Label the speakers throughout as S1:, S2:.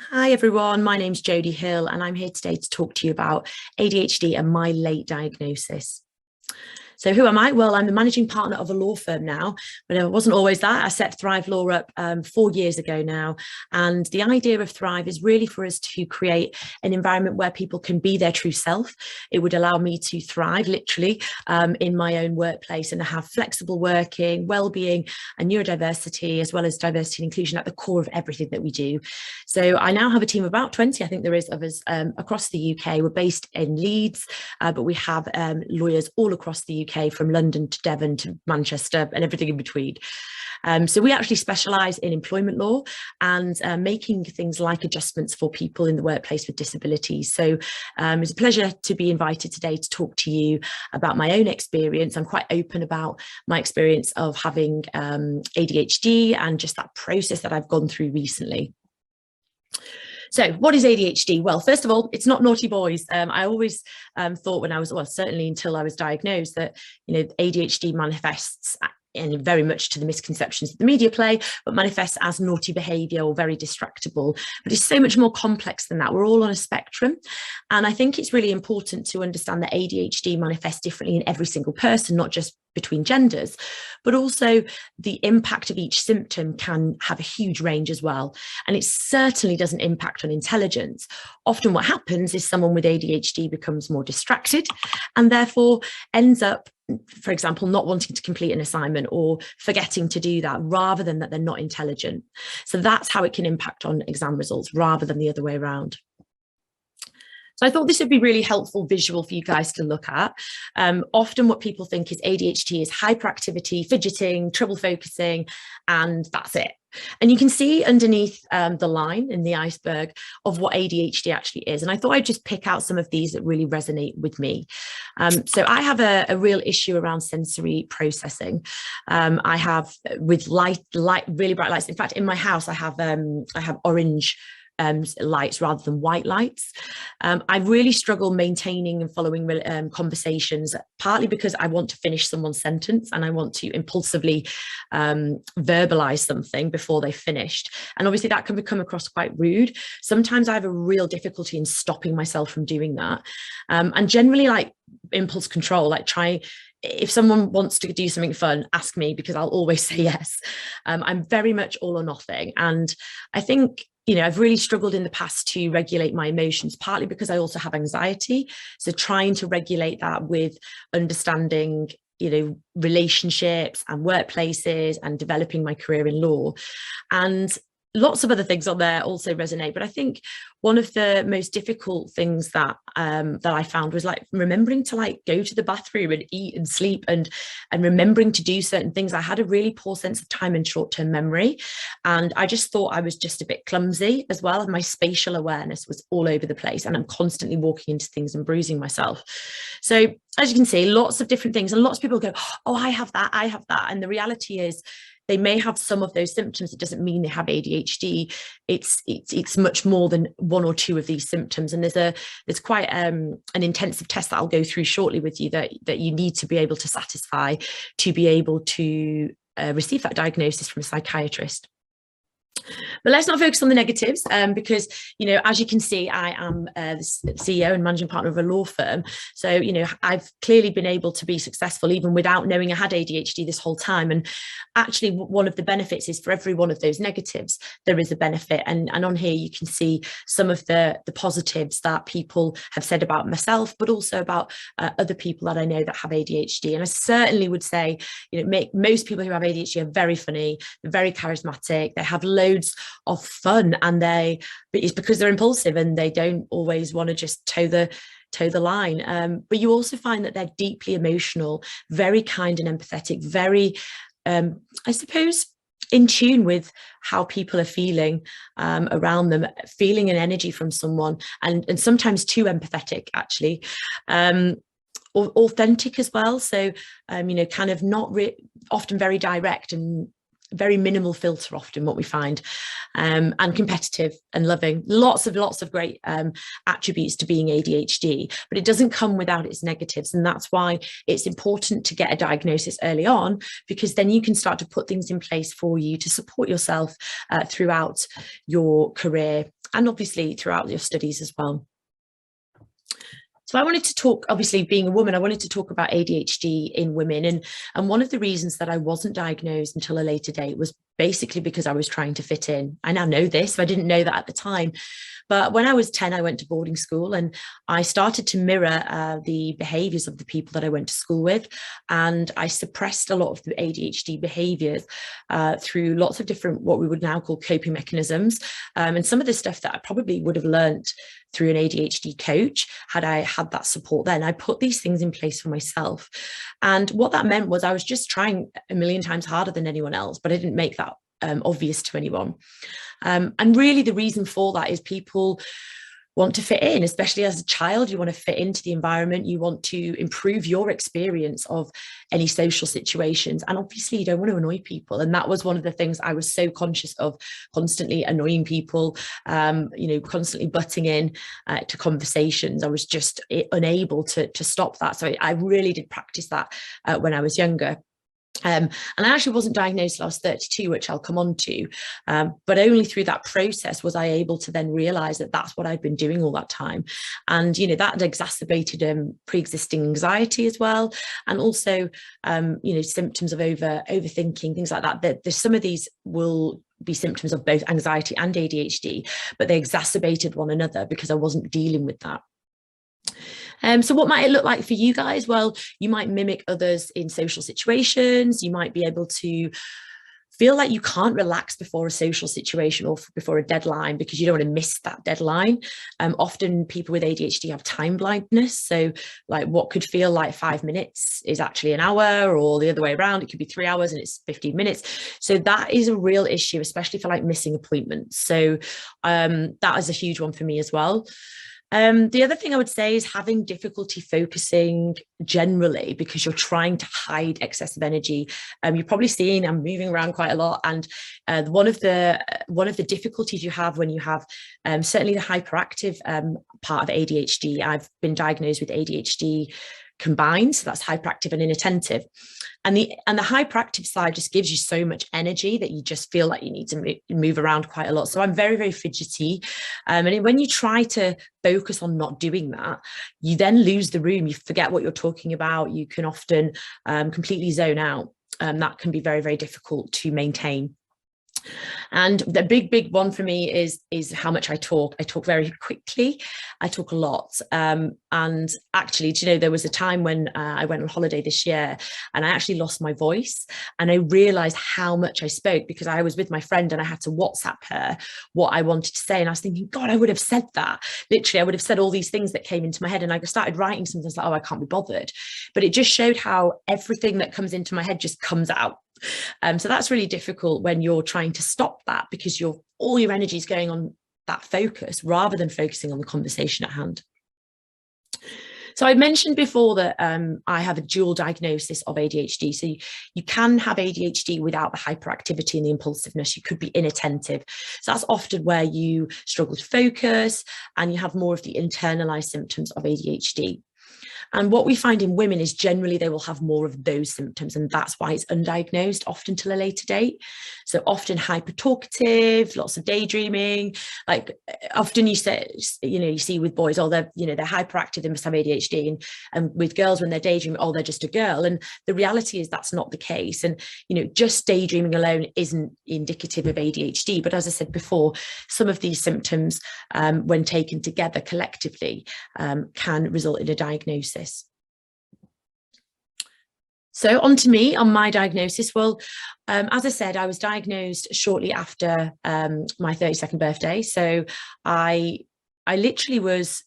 S1: Hi everyone, my name's Jodie Hill and I'm here today to talk to you about ADHD and my late diagnosis. So who am I? Well, I'm the managing partner of a law firm now, but it wasn't always that. I set Thrive Law up 4 years ago now. And the idea of Thrive is really for us to create an environment where people can be their true self. It would allow me to thrive literally in my own workplace and have flexible working, well-being and neurodiversity, as well as diversity and inclusion at the core of everything that we do. So I now have a team of about 20, I think there is, of us across the UK. We're based in Leeds, but we have lawyers all across the UK, from London to Devon to Manchester and everything in between. So we actually specialise in employment law and making things like adjustments for people in the workplace with disabilities. So it's a pleasure to be invited today to talk to you about my own experience. I'm quite open about my experience of having ADHD and just that process that I've gone through recently. So what is ADHD? Well, first of all, it's not naughty boys. I always thought when I was, well, certainly until I was diagnosed, that, ADHD manifests, and very much to the misconceptions that the media play, but manifests as naughty behaviour or very distractible. But it's so much more complex than that. We're all on a spectrum. And I think it's really important to understand that ADHD manifests differently in every single person, not just between genders, but also the impact of each symptom can have a huge range as well. And it certainly doesn't impact on intelligence. Often what happens is someone with ADHD becomes more distracted and therefore ends up, for example, not wanting to complete an assignment or forgetting to do that, rather than that they're not intelligent. So that's how it can impact on exam results rather than the other way around. So I thought this would be really helpful visual for you guys to look at. Often what people think is ADHD is hyperactivity, fidgeting, trouble focusing, and that's it. And you can see underneath the line in the iceberg of what ADHD actually is. And I thought I'd just pick out some of these that really resonate with me. So I have a real issue around sensory processing. I have with really bright lights. In fact, in my house, I have orange lights rather than white lights. I really struggle maintaining and following conversations, partly because I want to finish someone's sentence and I want to impulsively verbalize something before they've finished. And obviously that can come across quite rude. Sometimes I have a real difficulty in stopping myself from doing that. And generally, like impulse control, if someone wants to do something fun, ask me, because I'll always say yes. I'm very much all or nothing. And I think, I've really struggled in the past to regulate my emotions, partly because I also have anxiety. So trying to regulate that with understanding, relationships and workplaces and developing my career in law. And lots of other things on there also resonate. But I think one of the most difficult things that I found was remembering to go to the bathroom and eat and sleep and remembering to do certain things. I had a really poor sense of time and short-term memory. And I just thought I was just a bit clumsy as well. My spatial awareness was all over the place and I'm constantly walking into things and bruising myself. So as you can see, lots of different things, and lots of people go, oh, I have that. And the reality is, they may have some of those symptoms. It doesn't mean they have ADHD. It's much more than one or two of these symptoms. And there's quite an intensive test that I'll go through shortly with you that you need to be able to satisfy to be able to receive that diagnosis from a psychiatrist. But let's not focus on the negatives, because, as you can see, I am the CEO and managing partner of a law firm. So, I've clearly been able to be successful even without knowing I had ADHD this whole time. And actually, one of the benefits is for every one of those negatives, there is a benefit. And on here, you can see some of the positives that people have said about myself, but also about other people that I know that have ADHD. And I certainly would say, most people who have ADHD are very funny, they're very charismatic, they have loads of fun, and it's because they're impulsive and they don't always want to just toe the line. But you also find that they're deeply emotional, very kind and empathetic, very, I suppose, in tune with how people are feeling around them, feeling an energy from someone, and sometimes too empathetic, actually. Authentic as well. So, kind of not often very direct and very minimal filter, often what we find, and competitive and loving. Lots of great attributes to being ADHD, but it doesn't come without its negatives. And that's why it's important to get a diagnosis early on, because then you can start to put things in place for you to support yourself throughout your career and obviously throughout your studies as well. So I wanted to talk, obviously being a woman, I wanted to talk about ADHD in women. And one of the reasons that I wasn't diagnosed until a later date was basically because I was trying to fit in. I now know this, but I didn't know that at the time. But when I was 10, I went to boarding school and I started to mirror the behaviours of the people that I went to school with. And I suppressed a lot of the ADHD behaviours through lots of different, what we would now call coping mechanisms. And some of the stuff that I probably would have learnt through an ADHD coach had I had that support then. I put these things in place for myself. And what that meant was I was just trying a million times harder than anyone else, but I didn't make that obvious to anyone. And really the reason for that is people want to fit in, especially as a child. You want to fit into the environment. You want to improve your experience of any social situations. And obviously you don't want to annoy people. And that was one of the things I was so conscious of, constantly annoying people, constantly butting in to conversations. I was just unable to stop that. So I really did practice that when I was younger. And I actually wasn't diagnosed till I was 32, which I'll come on to. But only through that process was I able to then realise that that's what I'd been doing all that time. And, that had exacerbated pre-existing anxiety as well. And also, symptoms of overthinking, things like that. There's some of these will be symptoms of both anxiety and ADHD, but they exacerbated one another because I wasn't dealing with that. So what might it look like for you guys? Well, you might mimic others in social situations. You might be able to feel like you can't relax before a social situation or before a deadline because you don't want to miss that deadline. Often people with ADHD have time blindness. So like what could feel like 5 minutes is actually an hour, or the other way around. It could be 3 hours and it's 15 minutes. So that is a real issue, especially for like missing appointments. So that is a huge one for me as well. The other thing I would say is having difficulty focusing generally because you're trying to hide excessive energy. You're probably seeing I'm moving around quite a lot, and one of the difficulties you have when you have certainly the hyperactive part of ADHD. I've been diagnosed with ADHD combined, so that's hyperactive and inattentive. And the hyperactive side just gives you so much energy that you just feel like you need to move around quite a lot. So I'm very, very fidgety. And when you try to focus on not doing that, you then lose the room. You forget what you're talking about. You can often completely zone out. That can be very, very difficult to maintain. And the big one for me is how much I talk. I talk very quickly. I talk a lot. And actually, there was a time when I went on holiday this year and I actually lost my voice, and I realized how much I spoke because I was with my friend and I had to WhatsApp her what I wanted to say. And I was thinking, God, I would have said that. Literally, I would have said all these things that came into my head, and I started writing something like, oh, I can't be bothered. But it just showed how everything that comes into my head just comes out. So that's really difficult when you're trying to stop that because all your energy is going on that focus rather than focusing on the conversation at hand. So I mentioned before that I have a dual diagnosis of ADHD. So you can have ADHD without the hyperactivity and the impulsiveness. You could be inattentive. So that's often where you struggle to focus and you have more of the internalized symptoms of ADHD. And what we find in women is generally they will have more of those symptoms, and that's why it's undiagnosed often till a later date. So often hyper talkative, lots of daydreaming. Like often you see with boys, oh, they're hyperactive, they must have ADHD, and with girls when they're daydreaming, oh, they're just a girl. And the reality is that's not the case. And just daydreaming alone isn't indicative of ADHD. But as I said before, some of these symptoms, when taken together collectively, can result in a diagnosis. So on to me, on my diagnosis. Well, as I said, I was diagnosed shortly after my 32nd birthday. So I literally was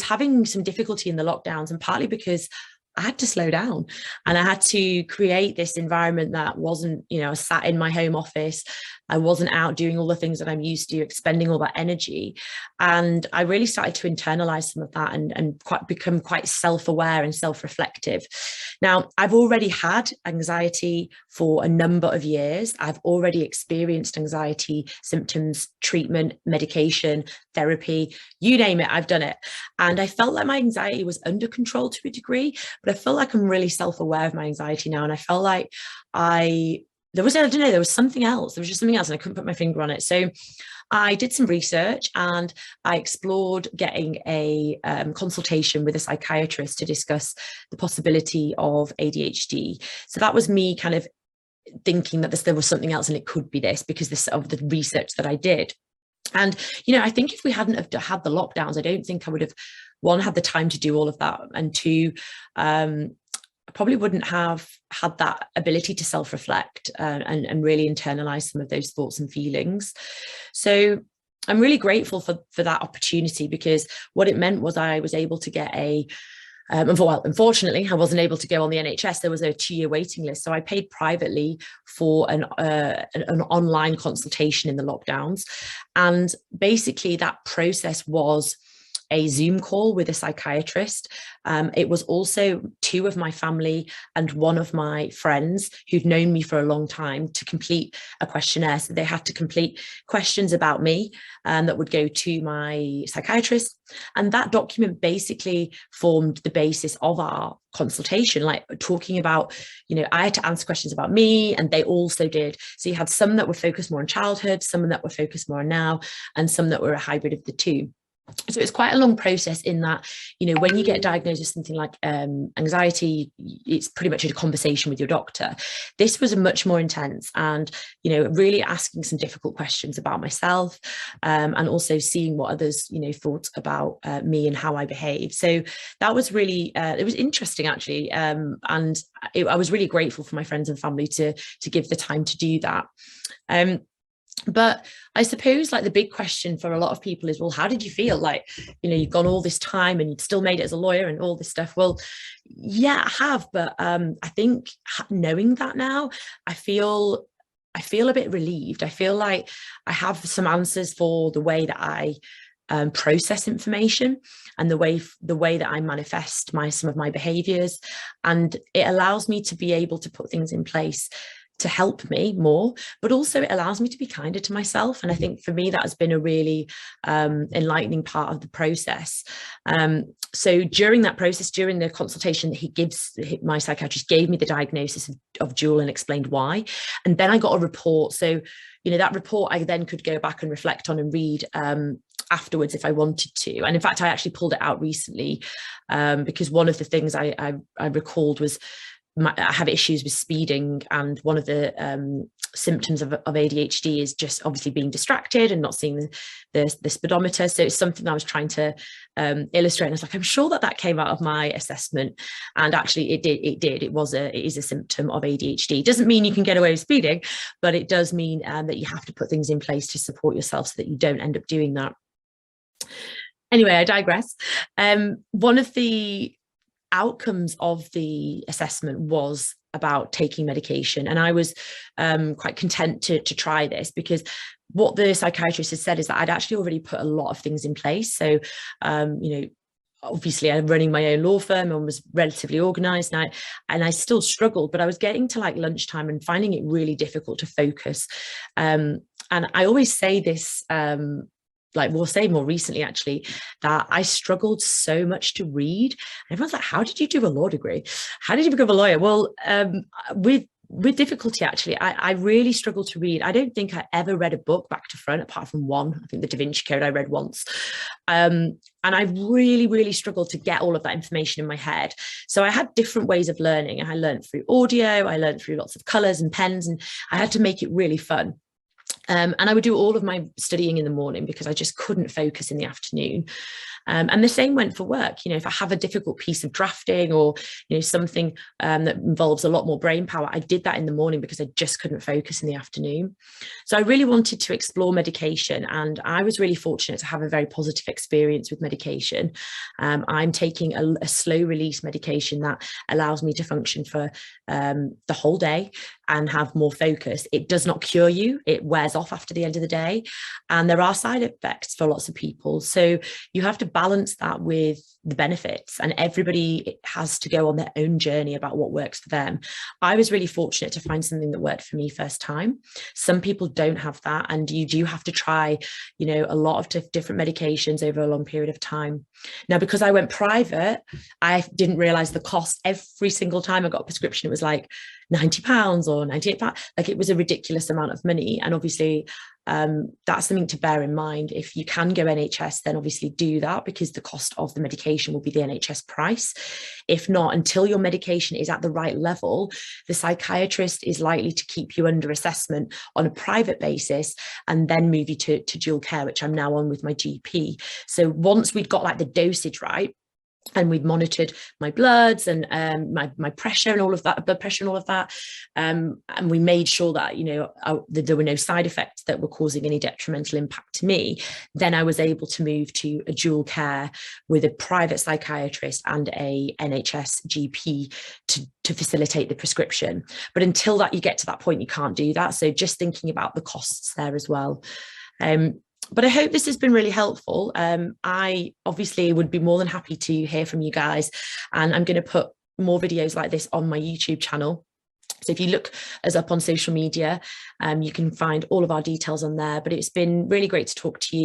S1: having some difficulty in the lockdowns, and partly because I had to slow down and I had to create this environment that wasn't, I sat in my home office. I wasn't out doing all the things that I'm used to, expending all that energy. And I really started to internalize some of that and become quite self-aware and self-reflective. Now, I've already had anxiety for a number of years. I've already experienced anxiety symptoms, treatment, medication, therapy, you name it, I've done it. And I felt like my anxiety was under control to a degree, but I feel like I'm really self-aware of my anxiety now. And I felt like there was, I don't know, there was something else. There was just something else and I couldn't put my finger on it. So I did some research and I explored getting a consultation with a psychiatrist to discuss the possibility of ADHD. So that was me kind of thinking that there was something else and it could be this because of the research that I did. And, you know, I think if we hadn't have had the lockdowns, I don't think I would have, one, had the time to do all of that, and two, I probably wouldn't have had that ability to self-reflect and really internalize some of those thoughts and feelings. So I'm really grateful for that opportunity, because what it meant was I was able to get well, unfortunately, I wasn't able to go on the NHS. There was a 2-year waiting list. So I paid privately for an online consultation in the lockdowns. And basically that process was a Zoom call with a psychiatrist. It was also 2 of my family and 1 of my friends who'd known me for a long time to complete a questionnaire. So they had to complete questions about me that would go to my psychiatrist. And that document basically formed the basis of our consultation, like talking about, you know, I had to answer questions about me and they also did. So you had some that were focused more on childhood, some that were focused more on now, and some that were a hybrid of the 2. So it's quite a long process in that, you know, when you get diagnosed with something like anxiety, it's pretty much a conversation with your doctor. This was much more intense and, you know, really asking some difficult questions about myself and also seeing what others, you know, thought about me and how I behave. So that was really, it was interesting actually. I was really grateful for my friends and family to give the time to do that. But I suppose like the big question for a lot of people is, well, how did you feel? Like, you know, you've gone all this time and you'd still made it as a lawyer and all this stuff. Well, yeah, I have. But I think knowing that now, I feel a bit relieved. I feel like I have some answers for the way that I process information and the way that I manifest some of my behaviors. And it allows me to be able to put things in place to help me more, but also it allows me to be kinder to myself. And I think for me, that has been a really enlightening part of the process. So during that process, during the consultation that my psychiatrist gave me the diagnosis of dual and explained why. And then I got a report. So, you know, that report I then could go back and reflect on and read afterwards if I wanted to. And in fact, I actually pulled it out recently because one of the things I recalled was I have issues with speeding, and one of the symptoms of ADHD is just obviously being distracted and not seeing the speedometer. So it's something I was trying to illustrate. And I was like, I'm sure that came out of my assessment, and actually it did. It is a symptom of ADHD. It doesn't mean you can get away with speeding, but it does mean that you have to put things in place to support yourself so that you don't end up doing that. Anyway, I digress. One of the outcomes of the assessment was about taking medication, and I was quite content to try this, because what the psychiatrist has said is that I'd actually already put a lot of things in place. So you know, obviously I'm running my own law firm and was relatively organized, and I still struggled, but I was getting to like lunchtime and finding it really difficult to focus. And I always say this, like we'll say more recently actually, that I struggled so much to read. And everyone's like, how did you do a law degree? How did you become a lawyer? Well, with difficulty, actually, I really struggled to read. I don't think I ever read a book back to front, apart from one. I think the Da Vinci Code I read once. And I really, really struggled to get all of that information in my head. So I had different ways of learning. I learned through audio, I learned through lots of colors and pens, and I had to make it really fun. And I would do all of my studying in the morning because I just couldn't focus in the afternoon. And the same went for work. You know, if I have a difficult piece of drafting or, you know, something that involves a lot more brain power, I did that in the morning because I just couldn't focus in the afternoon. So I really wanted to explore medication, and I was really fortunate to have a very positive experience with medication. I'm taking a slow release medication that allows me to function for the whole day and have more focus. It does not cure you. It wears off after the end of the day. And there are side effects for lots of people. So you have to balance that with the benefits, and everybody has to go on their own journey about what works for them. I was really fortunate to find something that worked for me first time. Some people don't have that, and you do have to try, you know, a lot of different medications over a long period of time. Now, because I went private, I didn't realize the cost. Every single time I got a prescription, it was like £90 or £98. Like, it was a ridiculous amount of money. And obviously, that's something to bear in mind. If you can go NHS, then obviously do that, because the cost of the medication will be the NHS price. If not, until your medication is at the right level, the psychiatrist is likely to keep you under assessment on a private basis and then move you to dual care, which I'm now on with my GP. So once we'd got like the dosage right, and we'd monitored my bloods and my pressure and all of that, blood pressure and all of that, and we made sure that, that there were no side effects that were causing any detrimental impact to me, then I was able to move to a dual care with a private psychiatrist and a NHS GP to facilitate the prescription. But until that, you get to that point, you can't do that. So just thinking about the costs there as well. But I hope this has been really helpful. I obviously would be more than happy to hear from you guys, and I'm going to put more videos like this on my YouTube channel. So if you look us up on social media, you can find all of our details on there. But it's been really great to talk to you.